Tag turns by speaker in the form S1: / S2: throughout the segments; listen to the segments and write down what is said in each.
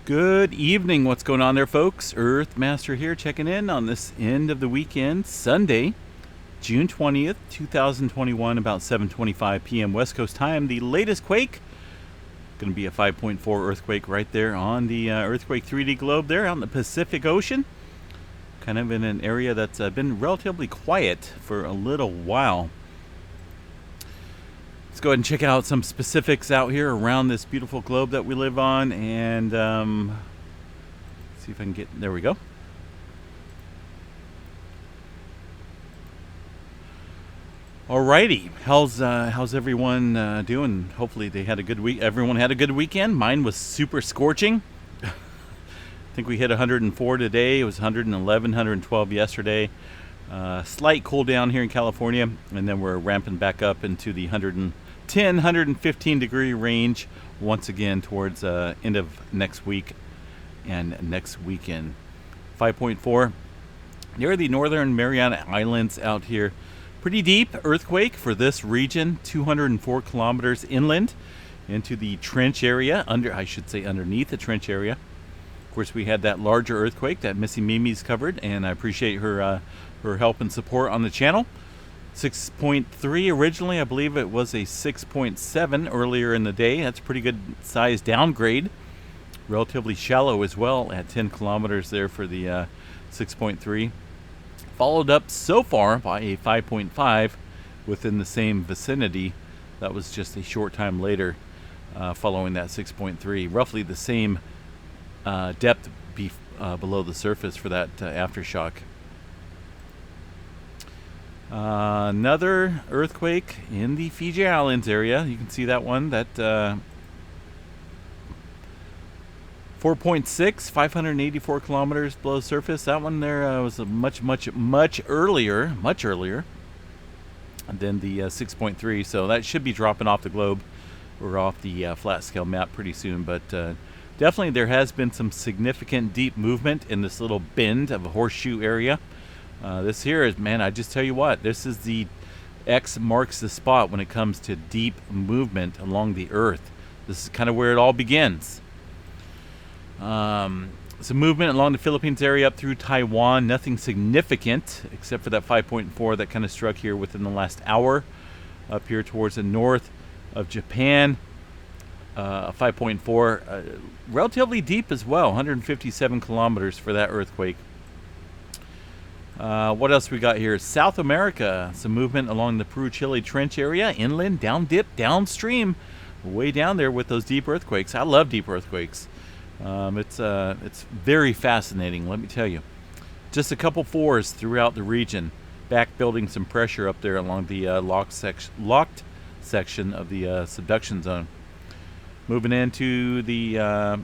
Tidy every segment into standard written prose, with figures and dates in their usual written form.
S1: Good evening. What's going on there, folks? Earthmaster here, checking in on this end of the weekend, Sunday, June 20th, 2021, about 7:25 p.m. West Coast time. The latest quake, going to be a 5.4 earthquake right there on the Earthquake 3D globe there out in the Pacific Ocean. Kind of in an area that's been relatively quiet for a little while. Let's go ahead and check out some specifics out here around this beautiful globe that we live on, and see if I can get. There we go. Alrighty, how's everyone doing? Hopefully they had a good week. Everyone had a good weekend. Mine was super scorching. I think we hit 104 today. It was 111, 112 yesterday. Slight cool down here in California, and then we're ramping back up into the 110, 115 degree range once again towards end of next week and next weekend. 5.4 near the Northern Mariana Islands out here. Pretty deep earthquake for this region, 204 kilometers inland into the trench area, underneath the trench area. Of course, we had that larger earthquake that Missy Mimi's covered, and I appreciate her help and support on the channel. 6.3 originally, I believe it was a 6.7 earlier in the day. That's a pretty good size downgrade. Relatively shallow as well at 10 kilometers there for the 6.3. Followed up so far by a 5.5 within the same vicinity. That was just a short time later following that 6.3. Roughly the same depth below the surface for that aftershock. Another earthquake in the Fiji Islands area. You can see that one. That 4.6, 584 kilometers below surface. That one there was a much earlier than the 6.3. So that should be dropping off the globe or off the flat scale map pretty soon. But definitely there has been some significant deep movement in this little bend of a horseshoe area. This here is, man, I just tell you what, this is the X marks the spot when it comes to deep movement along the Earth. This is kind of where it all begins. Some movement along the Philippines area up through Taiwan. Nothing significant except for that 5.4 that kind of struck here within the last hour. Up here towards the north of Japan. 5.4. Relatively deep as well. 157 kilometers for that earthquake. What else we got here? South America. Some movement along the Peru-Chile Trench area. Inland, down dip, downstream. Way down there with those deep earthquakes. I love deep earthquakes. It's very fascinating, let me tell you. Just a couple fours throughout the region. Back building some pressure up there along the locked section of the subduction zone. Moving into the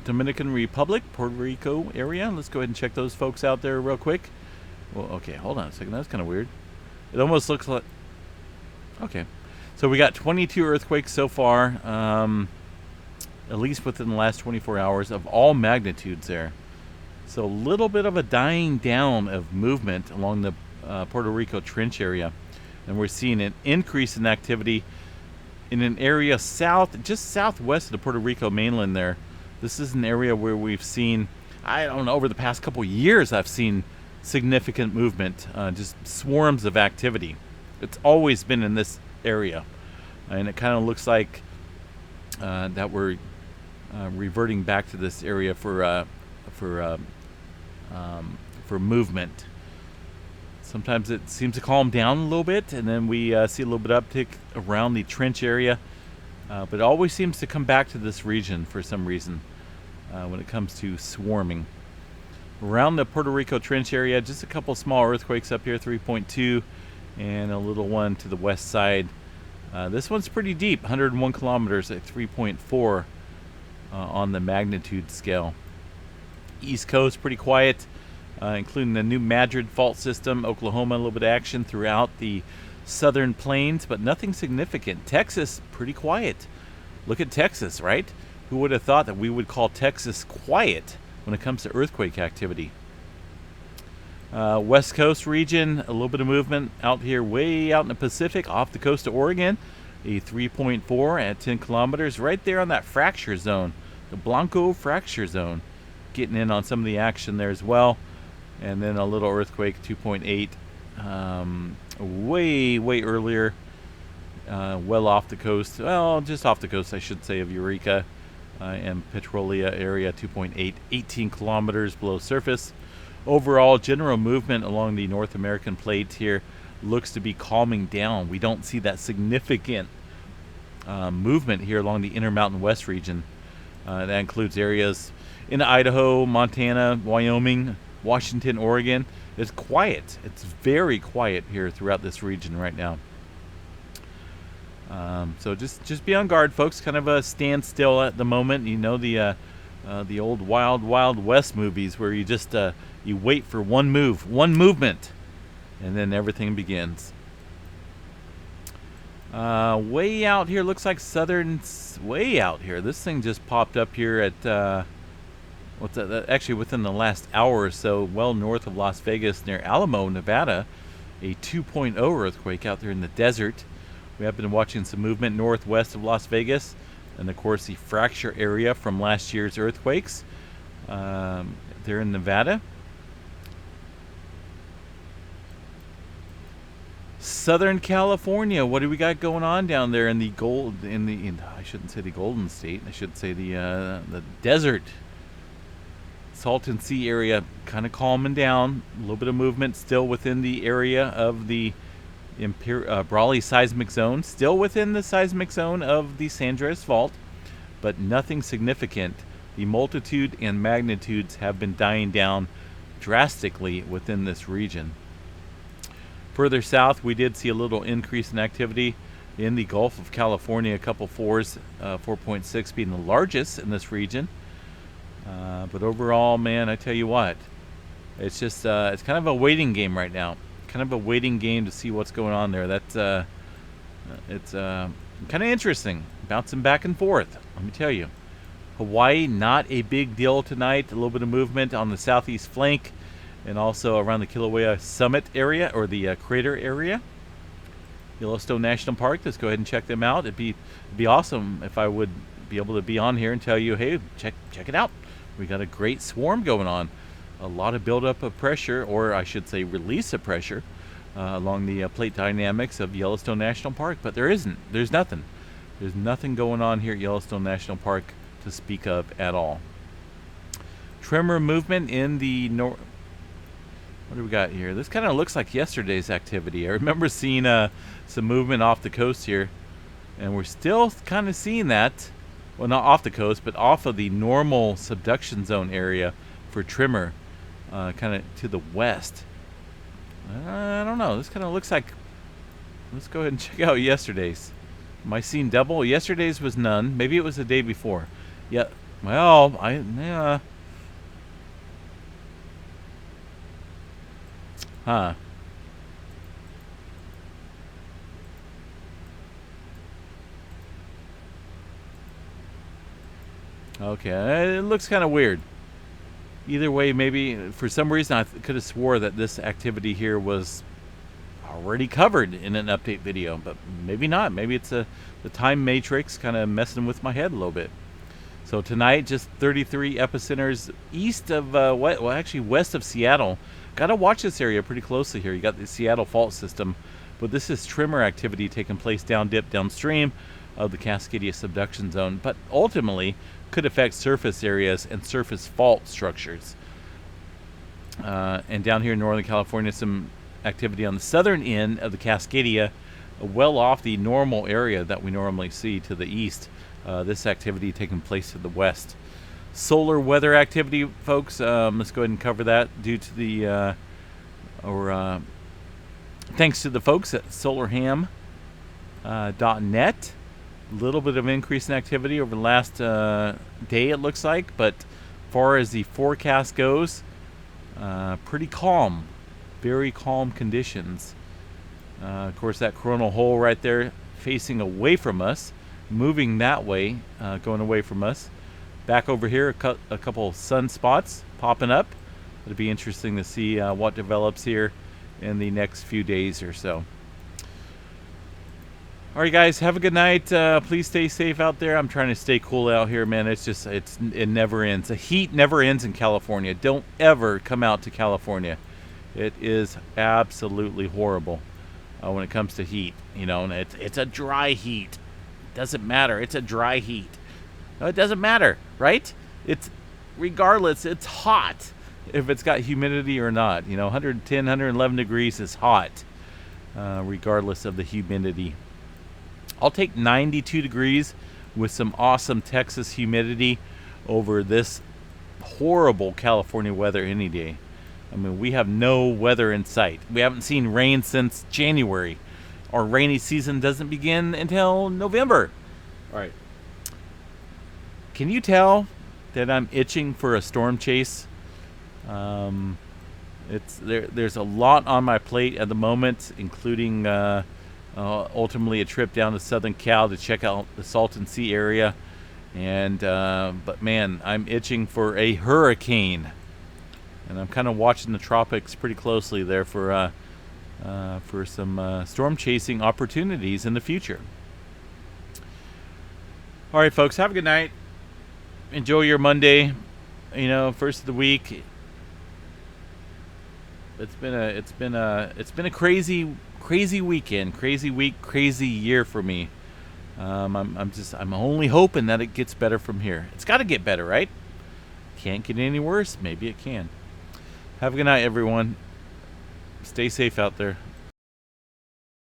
S1: Dominican Republic, Puerto Rico area. Let's go ahead and check those folks out there real quick. Well, okay, hold on a second. That's kind of weird. It almost looks like... Okay. So we got 22 earthquakes so far, at least within the last 24 hours, of all magnitudes there. So a little bit of a dying down of movement along the Puerto Rico Trench area. And we're seeing an increase in activity in an area just southwest of the Puerto Rico mainland there. This is an area where we've seen, I don't know, over the past couple years, I've seen significant movement, just swarms of activity. It's always been in this area, and it kind of looks like that we're reverting back to this area for movement. Sometimes it seems to calm down a little bit, and then we see a little bit of uptick around the trench area, but it always seems to come back to this region for some reason. When it comes to swarming. Around the Puerto Rico Trench area, just a couple small earthquakes up here, 3.2, and a little one to the west side. This one's pretty deep, 101 kilometers at 3.4 on the magnitude scale. East Coast, pretty quiet, including the New Madrid fault system. Oklahoma, a little bit of action throughout the southern plains, but nothing significant. Texas, pretty quiet. Look at Texas, right? Who would have thought that we would call Texas quiet when it comes to earthquake activity? West Coast region, a little bit of movement out here way out in the Pacific off the coast of Oregon. A 3.4 at 10 kilometers right there on that fracture zone Blanco fracture zone, getting in on some of the action there as well. And then a little earthquake, 2.8, way earlier, well off the coast. Well, just off the coast, I should say, of Eureka and Petrolia area, 2.8, 18 kilometers below surface. Overall, general movement along the North American plate here looks to be calming down. We don't see that significant movement here along the Intermountain West region. That includes areas in Idaho, Montana, Wyoming, Washington, Oregon. It's quiet. It's very quiet here throughout this region right now. So just be on guard, folks. Kind of a standstill at the moment. You know, the old Wild West movies where you just you wait for one movement, and then everything begins. Way out here, looks like way out here. This thing just popped up here at actually within the last hour or so, well north of Las Vegas, near Alamo, Nevada, a 2.0 earthquake out there in the desert. We have been watching some movement northwest of Las Vegas, and of course the fracture area from last year's earthquakes there in Nevada. Southern California, what do we got going on down there in the I shouldn't say the Golden State, I should say the desert. Salton Sea area kind of calming down. A little bit of movement still within the area of the Brawley seismic zone, still within the seismic zone of the San Andreas Fault, but nothing significant. The multitude and magnitudes have been dying down drastically within this region. Further south, we did see a little increase in activity in the Gulf of California, a couple 4s, 4.6 being the largest in this region. But overall, man, I tell you what, it's just it's kind of a waiting game right now. Kind of a waiting game to see what's going on there. That's it's kind of interesting, bouncing back and forth. Let me tell you, Hawaii, not a big deal tonight. A little bit of movement on the southeast flank, and also around the Kilauea Summit area, or the crater area. Yellowstone National Park. Let's go ahead and check them out. It'd be awesome if I would be able to be on here and tell you, hey, check it out. We got a great swarm going on. A lot of buildup of pressure, or I should say release of pressure, along the plate dynamics of Yellowstone National Park. But there isn't. There's nothing. There's nothing going on here at Yellowstone National Park to speak of at all. Tremor movement in the north. What do we got here? This kind of looks like yesterday's activity. I remember seeing some movement off the coast here, and we're still kind of seeing that. Well, not off the coast, but off of the normal subduction zone area for Tremor, kind of to the west. I don't know. This kind of looks like. Let's go ahead and check out yesterday's. Am I seeing double? Yesterday's was none. Maybe it was the day before. Yeah. Well, yeah. Huh. Okay, it looks kind of weird. Either way, maybe for some reason I could have swore that this activity here was already covered in an update video, but maybe not. Maybe it's the time matrix kind of messing with my head a little bit. So tonight, just 33 epicenters east of, actually west of Seattle. Got to watch this area pretty closely here. You got the Seattle fault system, but this is tremor activity taking place downstream of the Cascadia subduction zone, but ultimately could affect surface areas and surface fault structures. And down here in Northern California, some activity on the southern end of the Cascadia, well off the normal area that we normally see to the east. This activity taking place to the west. Solar weather activity, folks. Let's go ahead and cover that due to the, thanks to the folks at solarham.net. A little bit of increase in activity over the last day, it looks like, but far as the forecast goes, pretty calm, very calm conditions. Of course, that coronal hole right there facing away from us, moving that way, going away from us. Back over here, a couple sunspots popping up. It'll be interesting to see what develops here in the next few days or so. All right, guys, have a good night. Please stay safe out there. I'm trying to stay cool out here, man. It never ends. The heat never ends in California. Don't ever come out to California. It is absolutely horrible when it comes to heat. You know, and it's a dry heat. Doesn't matter. It's a dry heat. No, it doesn't matter, right? It's regardless. It's hot if it's got humidity or not. You know, 110, 111 degrees is hot, regardless of the humidity. I'll take 92 degrees with some awesome Texas humidity over this horrible California weather any day. I mean, we have no weather in sight. We haven't seen rain since January. Our rainy season doesn't begin until November. All right. Can you tell that I'm itching for a storm chase? There's a lot on my plate at the moment, including ultimately a trip down to Southern Cal to check out the Salton Sea area. And but man, I'm itching for a hurricane, and I'm kind of watching the tropics pretty closely there for some storm chasing opportunities in the future. All right, folks, have a good night. Enjoy your Monday. You know, first of the week. It's been a crazy weekend, crazy week, crazy year for me. I'm only hoping that it gets better from here. It's got to get better, right? Can't get any worse. Maybe it can. Have a good night, everyone. Stay safe out there.